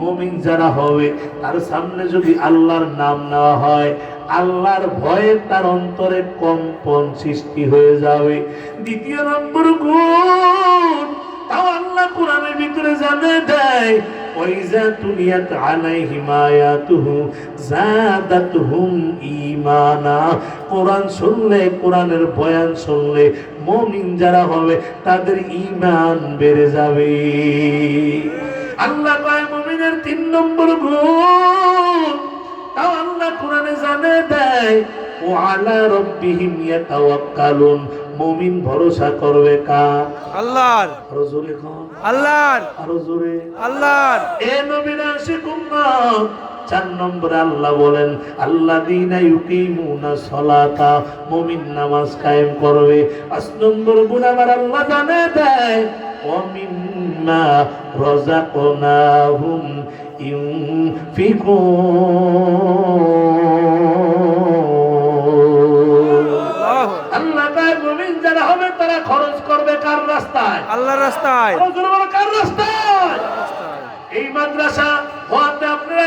মুমিন যারা হবে তার সামনে যদি আল্লাহর নাম নেওয়া হয়, আল্লাহর ভয়ে তার অন্তরে কম্পন সৃষ্টি হয়ে যাবে। দ্বিতীয় নম্বর গুণ, তাও আল্লাহ কোরআনের ভিতরে জানিয়ে দেয়, ওয়াইজা তুলিয়াত আলাইহিম আয়াতুহু যাদাতুহুম ঈমানা। কোরআন শুনলে, কোরআনের বয়ান শুনলে মুমিন যারা হবে তাদের ঈমান বেড়ে যাবে। আল্লাহ কয় মুমিনের 3 নম্বর গুণ, তাও আল্লাহ কোরআনে জানিয়ে দেয়, ওয়া আলা রাব্বিহিম ইয়াতাওয়াক্কালুন। মুমিন ভরসা করবে কার? আল্লাহর। আরো জোরে কোন? আল্লাহর। আরো জোরে? আল্লাহর। এ নবীর আশিক উম্মত, 4 নম্বরে আল্লাহ বলেন, আল্লাযীনা ইউকিমুনাস সালাতা। মুমিন নামাজ কায়েম করবে। 5 নম্বর গুণ আমার আল্লাহ জানিয়ে দেয়, ওয়া মিম্মা রাযাকনাহুম ইউনফিকুন। আল্লাহ কয় মুমিন যারা হবে তারা খরচ করবে কার রাস্তায়? আল্লাহর রাস্তায়। কার রাস্তায়? এই মাদ্রাসা হওয়াতে আপনারা